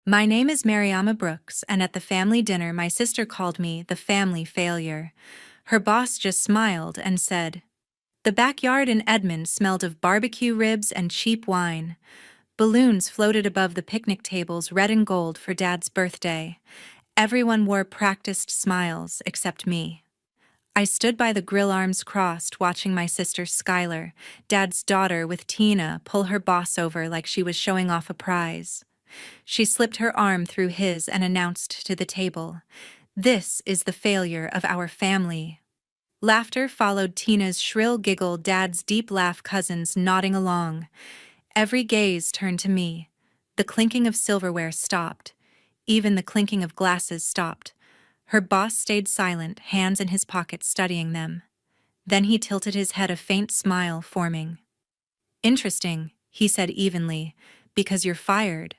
My name is Mariama Brooks, and at the family dinner, my sister called me the family failure. Her boss just smiled and said, "The backyard in Edmond smelled of barbecue ribs and cheap wine." Balloons floated above the picnic tables, red and gold, for Dad's birthday. Everyone wore practiced smiles except me. I stood by the grill, arms crossed, watching my sister Skyler, Dad's daughter, with Tina, pull her boss over like she was showing off a prize. She slipped her arm through his and announced to the table, "This is the failure of our family." Laughter followed Tina's shrill giggle, Dad's deep laugh, cousins nodding along. Every gaze turned to me. The clinking of silverware stopped. Even the clinking of glasses stopped. Her boss stayed silent, hands in his pockets, studying them. Then he tilted his head, a faint smile forming. "Interesting," he said evenly, "because you're fired."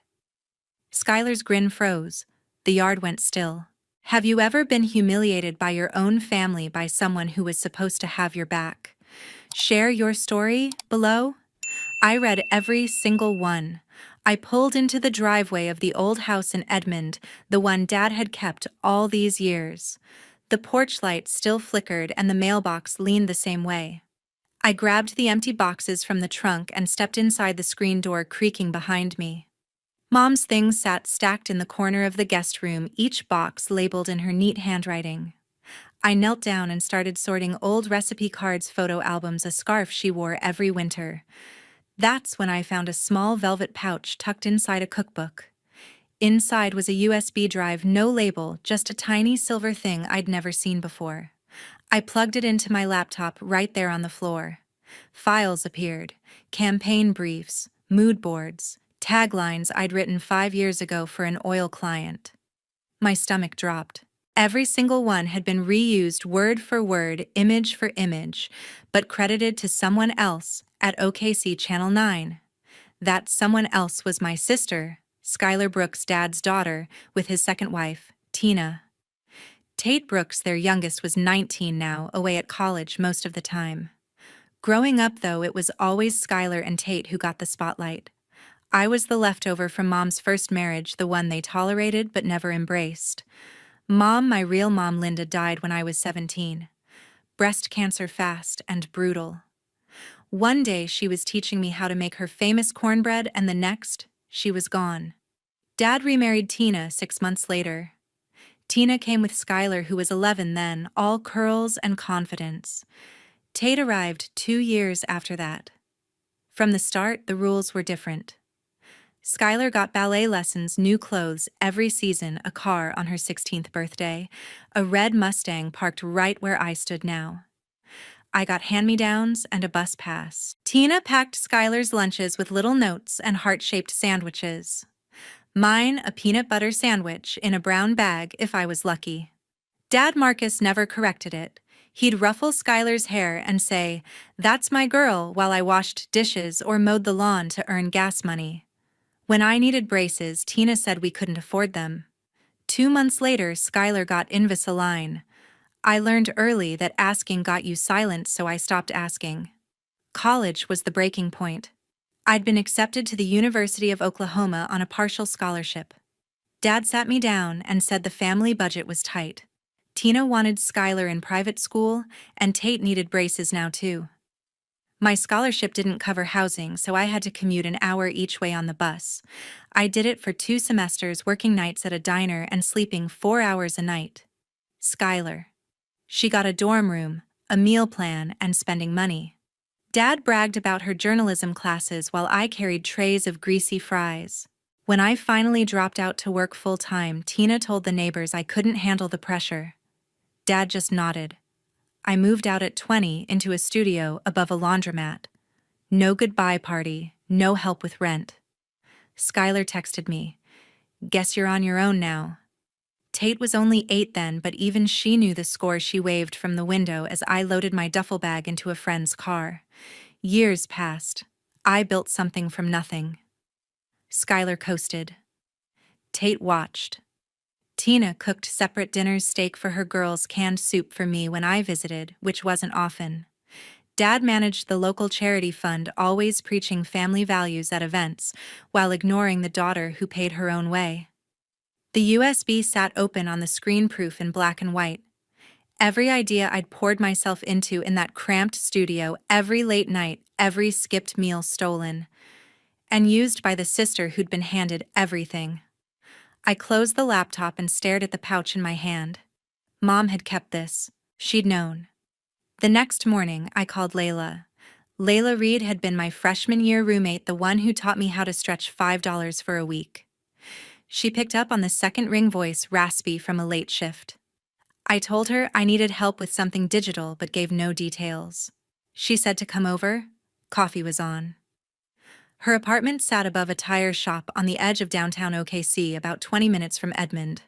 Skylar's grin froze. The yard went still. Have you ever been humiliated by your own family, by someone who was supposed to have your back? Share your story below. I read every single one. I pulled into the driveway of the old house in Edmond, the one Dad had kept all these years. The porch light still flickered and the mailbox leaned the same way. I grabbed the empty boxes from the trunk and stepped inside, the screen door creaking behind me. Mom's things sat stacked in the corner of the guest room, each box labeled in her neat handwriting. I knelt down and started sorting old recipe cards, photo albums, a scarf she wore every winter. That's when I found a small velvet pouch tucked inside a cookbook. Inside was a USB drive, no label, just a tiny silver thing I'd never seen before. I plugged it into my laptop right there on the floor. Files appeared: campaign briefs, mood boards, taglines I'd written 5 years ago for an oil client. My stomach dropped. Every single one had been reused word for word, image for image, but credited to someone else at OKC Channel 9. That someone else was my sister, Skyler Brooks, Dad's daughter, with his second wife, Tina. Tate Brooks, their youngest, was 19 now, away at college most of the time. Growing up, though, it was always Skyler and Tate who got the spotlight. I was the leftover from Mom's first marriage, the one they tolerated but never embraced. Mom, my real mom, Linda, died when I was 17. Breast cancer, fast and brutal. One day she was teaching me how to make her famous cornbread, and the next, she was gone. Dad remarried Tina 6 months later. Tina came with Skyler, who was 11 then, all curls and confidence. Tate arrived 2 years after that. From the start, the rules were different. Skyler got ballet lessons, new clothes every season, a car on her 16th birthday, a red Mustang parked right where I stood now. I got hand-me-downs and a bus pass. Tina packed Skyler's lunches with little notes and heart-shaped sandwiches. Mine, a peanut butter sandwich in a brown bag if I was lucky. Dad Marcus never corrected it. He'd ruffle Skyler's hair and say, "That's my girl," while I washed dishes or mowed the lawn to earn gas money. When I needed braces, Tina said we couldn't afford them. 2 months later, Skyler got Invisalign. I learned early that asking got you silent, so I stopped asking. College was the breaking point. I'd been accepted to the University of Oklahoma on a partial scholarship. Dad sat me down and said the family budget was tight. Tina wanted Skyler in private school, and Tate needed braces now too. My scholarship didn't cover housing, so I had to commute an hour each way on the bus. I did it for 2 semesters, working nights at a diner and sleeping 4 hours a night. Skyler. She got a dorm room, a meal plan, and spending money. Dad bragged about her journalism classes while I carried trays of greasy fries. When I finally dropped out to work full-time, Tina told the neighbors I couldn't handle the pressure. Dad just nodded. I moved out at 20 into a studio above a laundromat. No goodbye party, no help with rent. Skyler texted me, "Guess you're on your own now." Tate was only 8 then, but even she knew the score. She waved from the window as I loaded my duffel bag into a friend's car. Years passed. I built something from nothing. Skyler coasted. Tate watched. Tina cooked separate dinners, steak for her girls, canned soup for me when I visited, which wasn't often. Dad managed the local charity fund, always preaching family values at events, while ignoring the daughter who paid her own way. The USB sat open on the screen, proof in black and white. Every idea I'd poured myself into in that cramped studio, every late night, every skipped meal stolen. And used by the sister who'd been handed everything. I closed the laptop and stared at the pouch in my hand. Mom had kept this. She'd known. The next morning, I called Layla. Layla Reed had been my freshman year roommate, the one who taught me how to stretch $5 for a week. She picked up on the second ring, voice raspy from a late shift. I told her I needed help with something digital but gave no details. She said to come over. Coffee was on. Her apartment sat above a tire shop on the edge of downtown OKC, about 20 minutes from Edmond.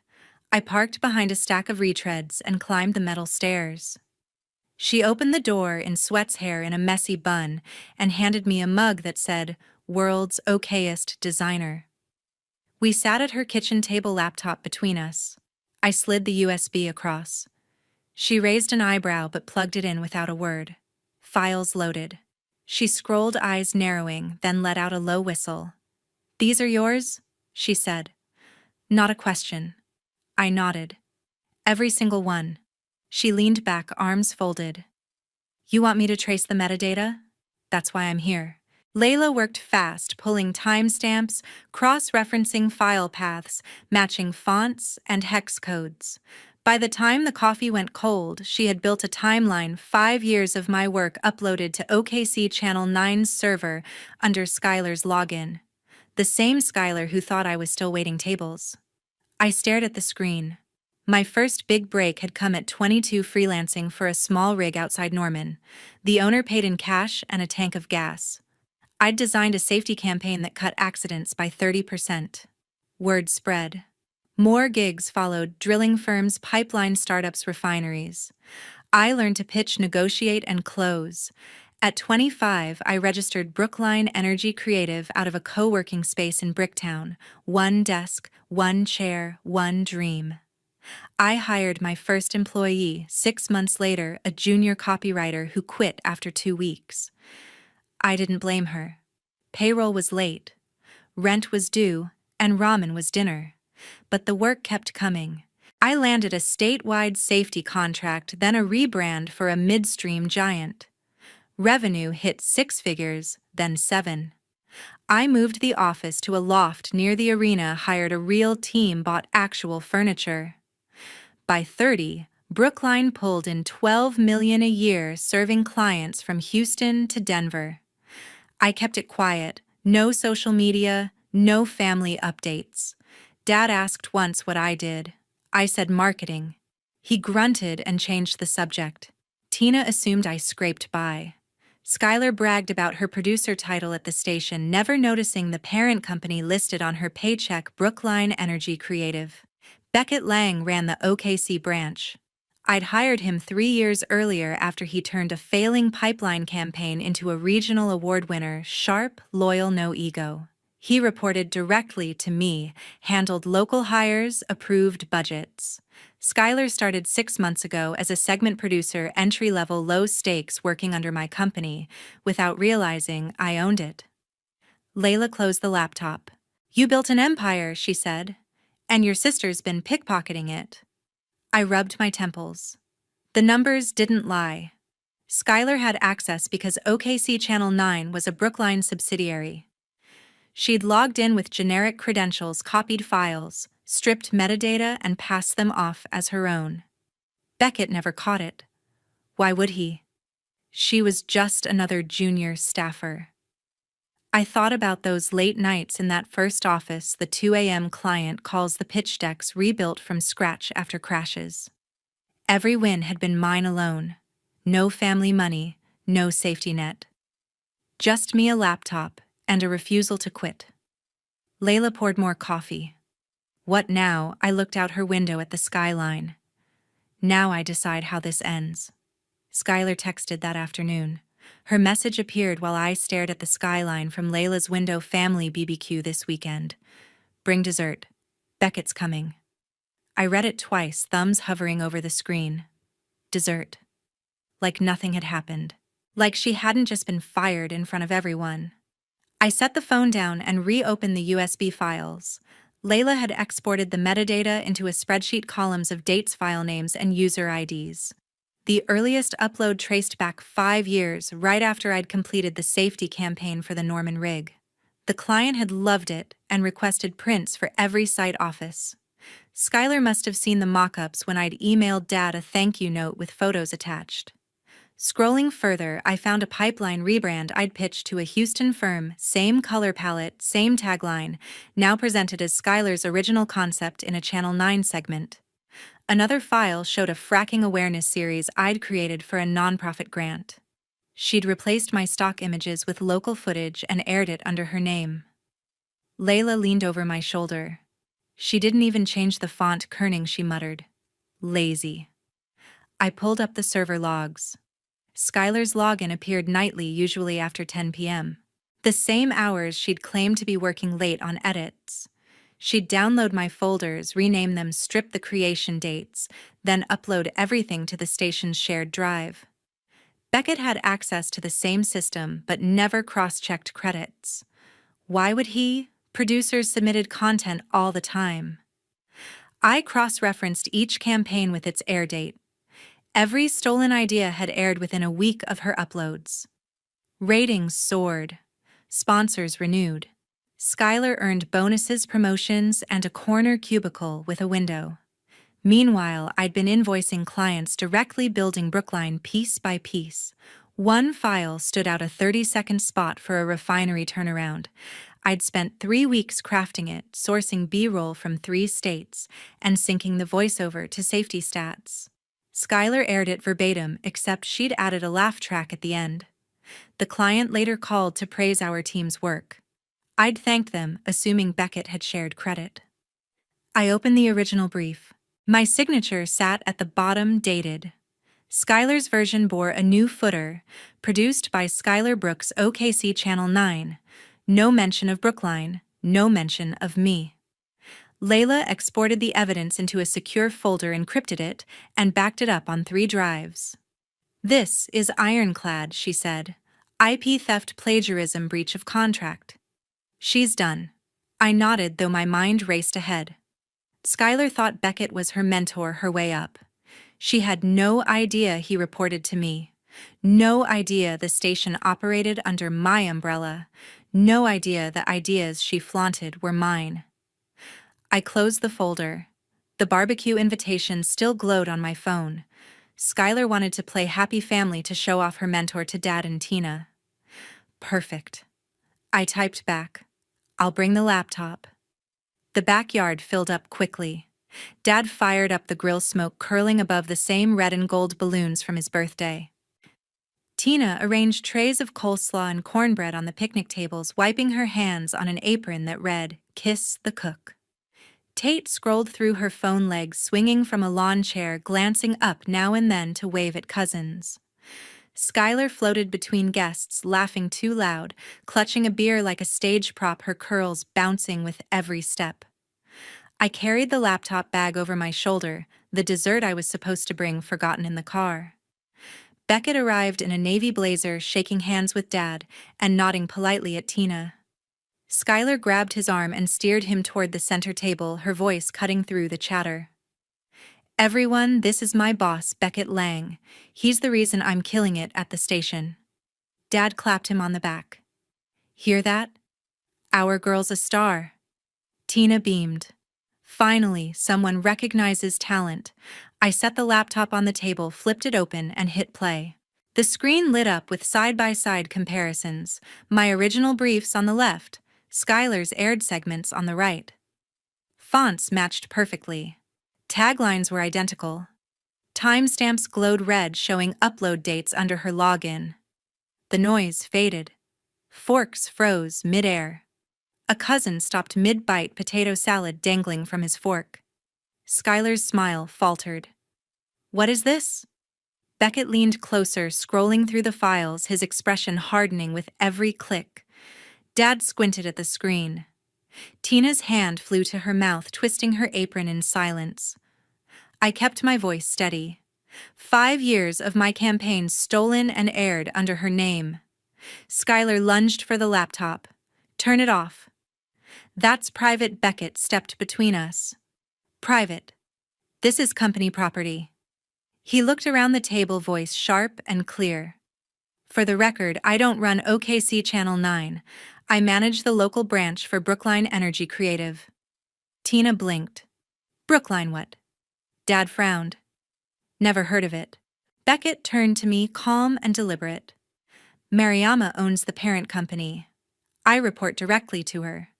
I parked behind a stack of retreads and climbed the metal stairs. She opened the door in sweats, hair in a messy bun, and handed me a mug that said, "World's Okayest Designer." We sat at her kitchen table, laptop between us. I slid the USB across. She raised an eyebrow but plugged it in without a word. Files loaded. She scrolled, eyes narrowing, then let out a low whistle. "These are yours?" she said. Not a question. I nodded. "Every single one." She leaned back, arms folded. "You want me to trace the metadata? That's why I'm here." Layla worked fast, pulling timestamps, cross-referencing file paths, matching fonts and hex codes. By the time the coffee went cold, she had built a timeline, 5 years of my work uploaded to OKC Channel 9's server under Skyler's login. The same Skyler who thought I was still waiting tables. I stared at the screen. My first big break had come at 22, freelancing for a small rig outside Norman. The owner paid in cash and a tank of gas. I'd designed a safety campaign that cut accidents by 30%. Word spread. More gigs followed: drilling firms, pipeline startups, refineries. I learned to pitch, negotiate, and close. At 25, I registered Brookline Energy Creative out of a co-working space in Bricktown. 1 desk, 1 chair, 1 dream. I hired my first employee. 6 months later, a junior copywriter who quit after 2 weeks. I didn't blame her. Payroll was late, rent was due, and ramen was dinner. But the work kept coming. I landed a statewide safety contract, then a rebrand for a midstream giant. Revenue hit 6 figures, then 7. I moved the office to a loft near the arena, hired a real team, bought actual furniture. By 30, Brookline pulled in $12 million a year, serving clients from Houston to Denver. I kept it quiet, no social media, no family updates. Dad asked once what I did. I said marketing. He grunted and changed the subject. Tina assumed I scraped by. Skyler bragged about her producer title at the station, never noticing the parent company listed on her paycheck, Brookline Energy Creative. Beckett Lang ran the OKC branch. I'd hired him 3 years earlier after he turned a failing pipeline campaign into a regional award winner, sharp, loyal, no ego. He reported directly to me, handled local hires, approved budgets. Skyler started 6 months ago as a segment producer, entry-level, low stakes, working under my company, without realizing I owned it. Layla closed the laptop. "You built an empire," she said, "and your sister's been pickpocketing it." I rubbed my temples. The numbers didn't lie. Skyler had access because OKC Channel 9 was a Brookline subsidiary. She'd logged in with generic credentials, copied files, stripped metadata, and passed them off as her own. Beckett never caught it. Why would he? She was just another junior staffer. I thought about those late nights in that first office, the 2 a.m. client calls, the pitch decks rebuilt from scratch after crashes. Every win had been mine alone. No family money, no safety net. Just me, a laptop, and a refusal to quit. Layla poured more coffee. What now? I looked out her window at the skyline. Now I decide how this ends. Skyler texted that afternoon. Her message appeared while I stared at the skyline from Layla's window. "Family BBQ this weekend. Bring dessert. Beckett's coming." I read it twice, thumbs hovering over the screen. Dessert. Like nothing had happened. Like she hadn't just been fired in front of everyone. I set the phone down and reopened the USB files. Layla had exported the metadata into a spreadsheet columns of dates, file names, and user IDs. The earliest upload traced back 5 years, right after I'd completed the safety campaign for the Norman rig. The client had loved it and requested prints for every site office. Skyler must have seen the mock-ups when I'd emailed Dad a thank you note with photos attached. Scrolling further, I found a pipeline rebrand I'd pitched to a Houston firm, same color palette, same tagline, now presented as Skyler's original concept in a Channel 9 segment. Another file showed a fracking awareness series I'd created for a nonprofit grant. She'd replaced my stock images with local footage and aired it under her name. Layla leaned over my shoulder. She didn't even change the font kerning, she muttered. Lazy. I pulled up the server logs. Skyler's login appeared nightly, usually after 10 p.m. The same hours she'd claimed to be working late on edits. She'd download my folders, rename them, strip the creation dates, then upload everything to the station's shared drive. Beckett had access to the same system, but never cross-checked credits. Why would he? Producers submitted content all the time. I cross-referenced each campaign with its air date. Every stolen idea had aired within a week of her uploads. Ratings soared. Sponsors renewed. Skyler earned bonuses, promotions, and a corner cubicle with a window. Meanwhile, I'd been invoicing clients directly, building Brookline piece by piece. One file stood out, a 30-second spot for a refinery turnaround. I'd spent 3 weeks crafting it, sourcing B-roll from 3 states, and syncing the voiceover to safety stats. Skyler aired it verbatim, except she'd added a laugh track at the end. The client later called to praise our team's work. I'd thanked them, assuming Beckett had shared credit. I opened the original brief. My signature sat at the bottom, dated. Skyler's version bore a new footer, produced by Skyler Brooks, OKC Channel 9. No mention of Brookline, no mention of me. Layla exported the evidence into a secure folder, encrypted it, and backed it up on 3 drives. This is ironclad, she said. IP theft, plagiarism, breach of contract. She's done. I nodded, though my mind raced ahead. Skyler thought Beckett was her mentor, her way up. She had no idea, he reported to me. No idea the station operated under my umbrella. No idea the ideas she flaunted were mine. I closed the folder. The barbecue invitation still glowed on my phone. Skyler wanted to play happy family to show off her mentor to Dad and Tina. Perfect. I typed back, I'll bring the laptop. The backyard filled up quickly. Dad fired up the grill, smoke curling above the same red and gold balloons from his birthday. Tina arranged trays of coleslaw and cornbread on the picnic tables, wiping her hands on an apron that read, "Kiss the cook." Tate scrolled through her phone, legs swinging from a lawn chair, glancing up now and then to wave at cousins. Skyler floated between guests, laughing too loud, clutching a beer like a stage prop, her curls bouncing with every step. I carried the laptop bag over my shoulder, the dessert I was supposed to bring forgotten in the car. Beckett arrived in a navy blazer, shaking hands with Dad and nodding politely at Tina. Skyler grabbed his arm and steered him toward the center table, her voice cutting through the chatter. "Everyone, this is my boss, Beckett Lang. He's the reason I'm killing it at the station." Dad clapped him on the back. "Hear that? Our girl's a star." Tina beamed. Finally, someone recognizes talent. I set the laptop on the table, flipped it open, and hit play. The screen lit up with side-by-side comparisons, my original briefs on the left, Skyler's aired segments on the right. Fonts matched perfectly. Taglines were identical. Timestamps glowed red, showing upload dates under her login. The noise faded. Forks froze mid-air. A cousin stopped mid-bite, potato salad dangling from his fork. Skyler's smile faltered. "What is this?" Beckett leaned closer, scrolling through the files, his expression hardening with every click. Dad squinted at the screen. Tina's hand flew to her mouth, twisting her apron in silence. I kept my voice steady. 5 years of my campaign stolen and aired under her name. Skyler lunged for the laptop. "Turn it off." That's private. Beckett stepped between us. Private. This is company property. He looked around the table, voice sharp and clear. For the record, I don't run OKC Channel 9. I manage the local branch for Brookline Energy Creative. Tina blinked. Brookline what? Dad frowned. Never heard of it. Beckett turned to me, calm and deliberate. Mariama owns the parent company. I report directly to her.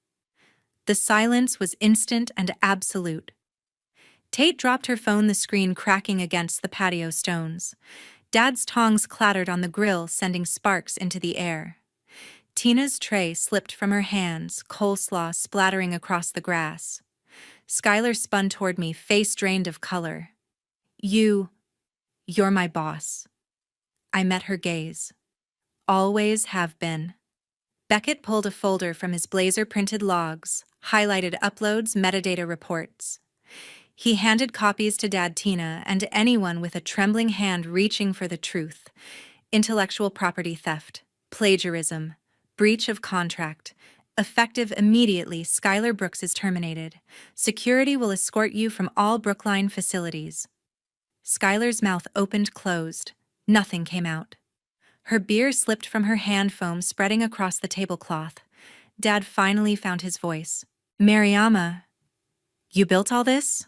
The silence was instant and absolute. Tate dropped her phone, the screen cracking against the patio stones. Dad's tongs clattered on the grill, sending sparks into the air. Tina's tray slipped from her hands, coleslaw splattering across the grass. Skyler spun toward me, face drained of color. You're my boss. I met her gaze. Always have been. Beckett pulled a folder from his blazer-printed logs, highlighted uploads, metadata reports. He handed copies to Dad, Tina, and anyone with a trembling hand reaching for the truth. Intellectual property theft, plagiarism, breach of contract. Effective immediately. Skyler Brooks is terminated. Security will escort you from all Brookline facilities. Skyler's mouth opened, closed. Nothing came out. Her beer slipped from her hand, foam spreading across the tablecloth. Dad finally found his voice. Mariama, you built all this?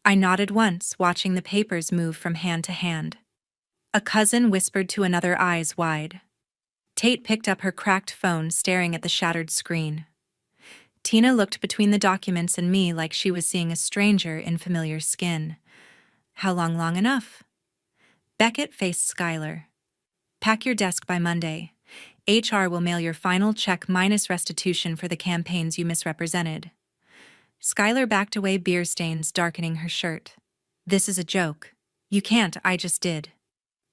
I nodded once, watching the papers move from hand to hand. A cousin whispered to another, eyes wide. Tate picked up her cracked phone, staring at the shattered screen. Tina looked between the documents and me like she was seeing a stranger in familiar skin. How long? Long enough. Beckett faced Skyler. Pack your desk by Monday. HR will mail your final check minus restitution for the campaigns you misrepresented. Skyler backed away, beer stains darkening her shirt. This is a joke. You can't. I just did.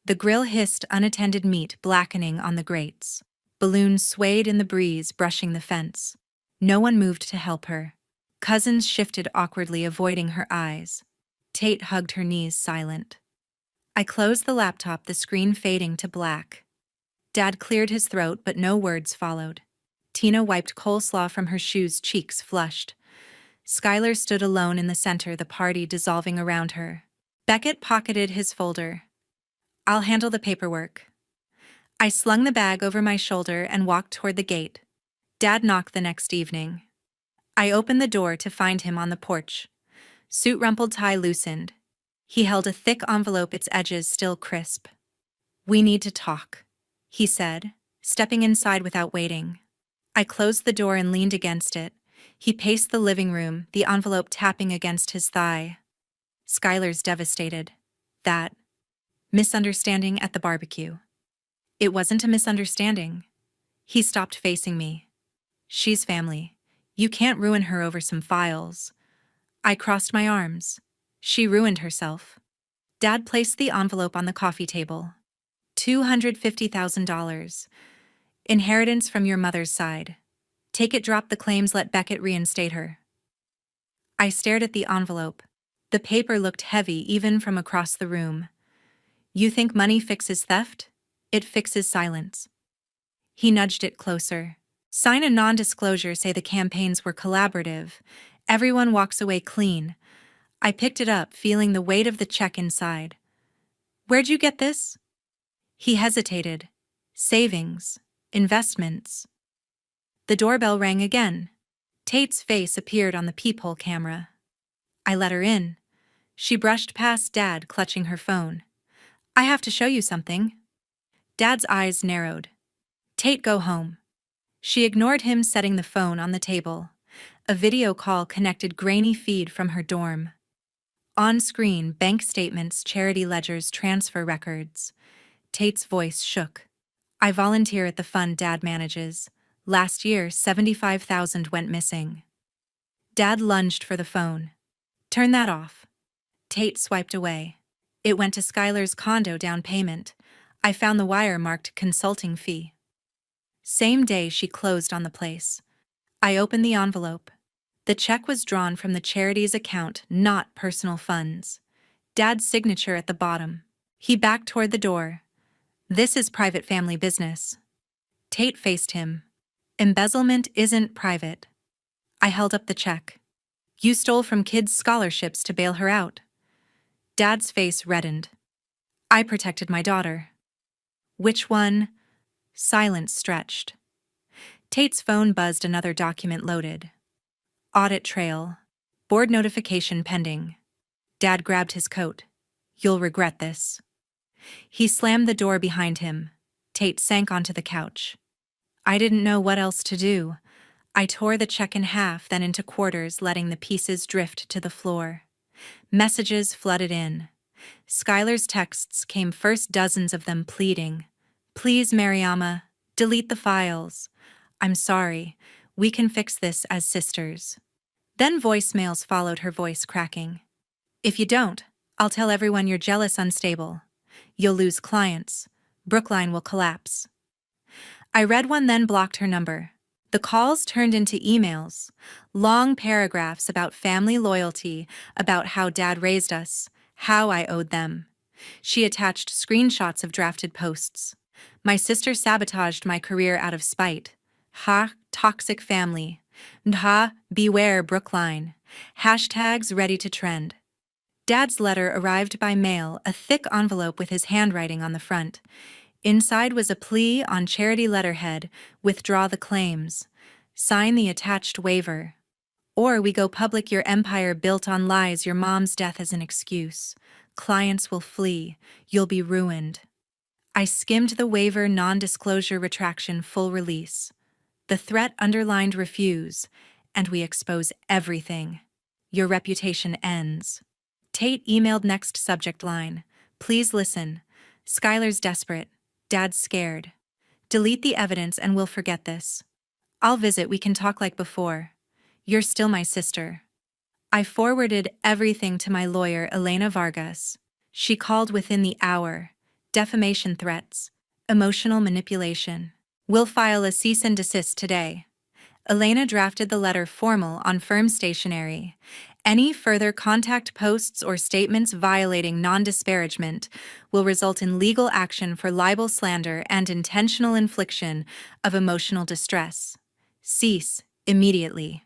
The grill hissed unattended meat blackening on the grates. Balloons swayed in the breeze, brushing the fence. No one moved to help her. Cousins shifted awkwardly, avoiding her eyes. Tate hugged her knees, silent. I closed the laptop, the screen fading to black. Dad cleared his throat, but no words followed. Tina wiped coleslaw from her shoes, cheeks flushed. Skyler stood alone in the center, the party dissolving around her. Beckett pocketed his folder. I'll handle the paperwork. I slung the bag over my shoulder and walked toward the gate. Dad knocked the next evening. I opened the door to find him on the porch. Suit rumpled, tie loosened. He held a thick envelope, its edges still crisp. We need to talk, he said, stepping inside without waiting. I closed the door and leaned against it. He paced the living room, the envelope tapping against his thigh. Skyler's devastated. That misunderstanding at the barbecue. It wasn't a misunderstanding. He stopped facing me. She's family. You can't ruin her over some files. I crossed my arms. She ruined herself. Dad placed the envelope on the coffee table. $250,000. Inheritance from your mother's side. Take it, drop the claims, let Beckett reinstate her. I stared at the envelope. The paper looked heavy even from across the room. You think money fixes theft? It fixes silence. He nudged it closer. Sign a non-disclosure, say the campaigns were collaborative. Everyone walks away clean. I picked it up, feeling the weight of the check inside. Where'd you get this? He hesitated. Savings. Investments. The doorbell rang again. Tate's face appeared on the peephole camera. I let her in. She brushed past Dad, clutching her phone. I have to show you something. Dad's eyes narrowed. Tate, go home. She ignored him, setting the phone on the table. A video call connected, grainy feed from her dorm. On screen, bank statements, charity ledgers, transfer records. Tate's voice shook. I volunteer at the fund Dad manages. Last year, $75,000 went missing. Dad lunged for the phone. Turn that off. Tate swiped away. It went to Skyler's condo down payment. I found the wire marked consulting fee. Same day she closed on the place. I opened the envelope. The check was drawn from the charity's account, not personal funds. Dad's signature at the bottom. He backed toward the door. This is private family business. Tate faced him. Embezzlement isn't private. I held up the check. You stole from kids' scholarships to bail her out. Dad's face reddened. I protected my daughter. Which one? Silence stretched. Tate's phone buzzed, another document loaded. Audit trail. Board notification pending. Dad grabbed his coat. You'll regret this. He slammed the door behind him. Tate sank onto the couch. I didn't know what else to do. I tore the check in half, then into quarters, letting the pieces drift to the floor. Messages flooded in. Skyler's texts came first, dozens of them pleading. Please, Mariama, delete the files. I'm sorry. We can fix this as sisters. Then voicemails followed, her voice cracking. If you don't, I'll tell everyone you're jealous, unstable. You'll lose clients. Brookline will collapse. I read one, then blocked her number. The calls turned into emails. Long paragraphs about family loyalty, about how Dad raised us, how I owed them. She attached screenshots of drafted posts. My sister sabotaged my career out of spite. Ha, toxic family. Ha, beware Brookline. Hashtags ready to trend. Dad's letter arrived by mail, a thick envelope with his handwriting on the front. Inside was a plea on charity letterhead: withdraw the claims. Sign the attached waiver. Or we go public, your empire built on lies, your mom's death as an excuse. Clients will flee. You'll be ruined. I skimmed the waiver: non-disclosure, retraction, full release. The threat underlined: refuse, and we expose everything. Your reputation ends. Tate emailed, next subject line: please listen. Skyler's desperate. Dad's scared. Delete the evidence and we'll forget this. I'll visit, we can talk like before. You're still my sister. I forwarded everything to my lawyer, Elena Vargas. She called within the hour. Defamation threats. Emotional manipulation. We'll file a cease and desist today. Elena drafted the letter formal on firm stationery. Any further contact posts or statements violating non-disparagement will result in legal action for libel, slander, and intentional infliction of emotional distress. Cease immediately.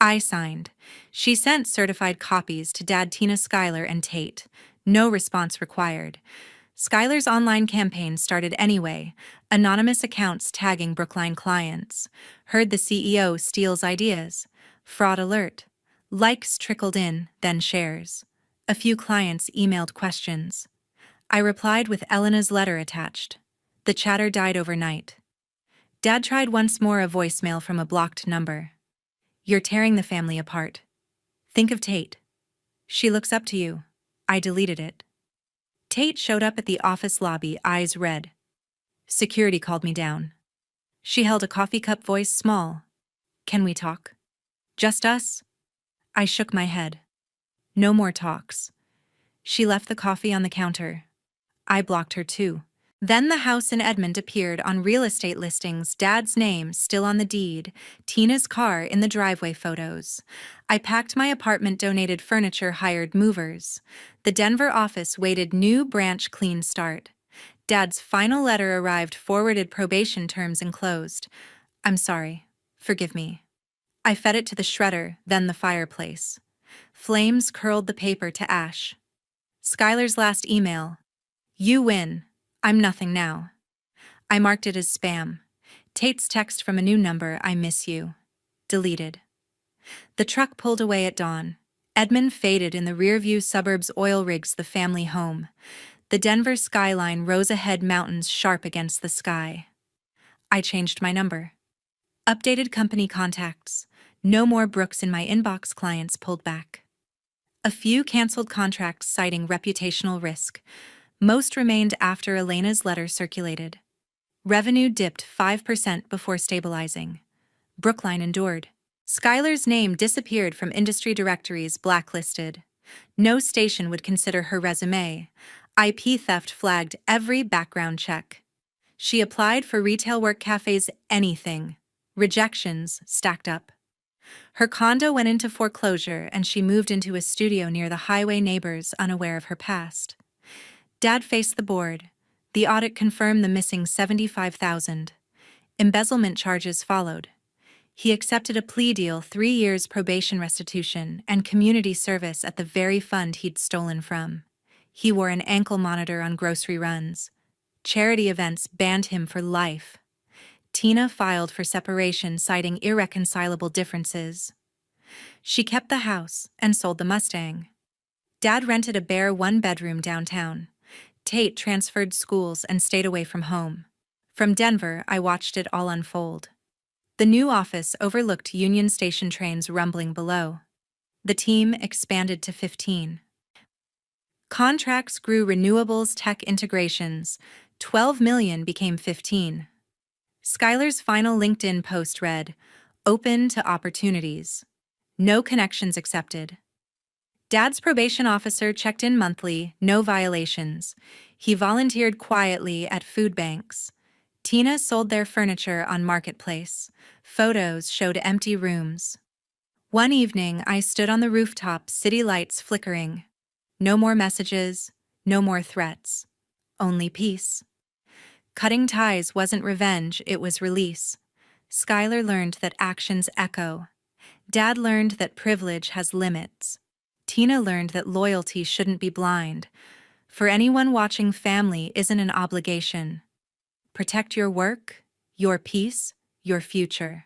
I signed. She sent certified copies to Dad, Tina, Skyler, and Tate. No response required. Skyler's online campaign started anyway, anonymous accounts tagging Brookline clients. Heard the CEO steals ideas. Fraud alert. Likes trickled in, then shares. A few clients emailed questions. I replied with Elena's letter attached. The chatter died overnight. Dad tried once more, a voicemail from a blocked number. You're tearing the family apart. Think of Tate. She looks up to you. I deleted it. Tate showed up at the office lobby, eyes red. Security called me down. She held a coffee cup, voice small. Can we talk? Just us? I shook my head. No more talks. She left the coffee on the counter. I blocked her too. Then the house in Edmond appeared on real estate listings, Dad's name still on the deed, Tina's car in the driveway photos. I packed my apartment, donated furniture, hired movers. The Denver office waited, new branch, clean start. Dad's final letter arrived, forwarded, probation terms enclosed. I'm sorry. Forgive me. I fed it to the shredder, then the fireplace. Flames curled the paper to ash. Skyler's last email. You win. I'm nothing now. I marked it as spam. Tate's text from a new number: I miss you. Deleted. The truck pulled away at dawn. Edmond faded in the rearview, suburbs, oil rigs, the family home. The Denver skyline rose ahead, mountains sharp against the sky. I changed my number. Updated company contacts. No more Brooks in my inbox, clients pulled back. A few canceled contracts citing reputational risk. Most remained after Elena's letter circulated. Revenue dipped 5% before stabilizing. Brookline endured. Skyler's name disappeared from industry directories, blacklisted. No station would consider her resume. IP theft flagged every background check. She applied for retail work, cafes, anything. Rejections stacked up. Her condo went into foreclosure and she moved into a studio near the highway, neighbors unaware of her past. Dad faced the board. The audit confirmed the missing $75,000. Embezzlement charges followed. He accepted a plea deal, 3 years probation restitution, and community service at the very fund he'd stolen from. He wore an ankle monitor on grocery runs. Charity events banned him for life. Tina filed for separation, citing irreconcilable differences. She kept the house and sold the Mustang. Dad rented a bare 1-bedroom downtown. Tate transferred schools and stayed away from home. From Denver, I watched it all unfold. The new office overlooked Union Station trains rumbling below. The team expanded to 15. Contracts grew, renewables, tech integrations. 12 million became 15. Skyler's final LinkedIn post read, "Open to opportunities. No connections accepted." Dad's probation officer checked in monthly, no violations. He volunteered quietly at food banks. Tina sold their furniture on Marketplace. Photos showed empty rooms. One evening, I stood on the rooftop, city lights flickering. No more messages, no more threats. Only peace. Cutting ties wasn't revenge, it was release. Skyler learned that actions echo. Dad learned that privilege has limits. Tina learned that loyalty shouldn't be blind. For anyone watching, family isn't an obligation. Protect your work, your peace, your future.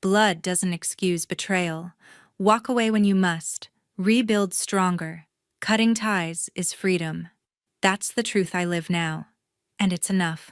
Blood doesn't excuse betrayal. Walk away when you must. Rebuild stronger. Cutting ties is freedom. That's the truth I live now. And it's enough.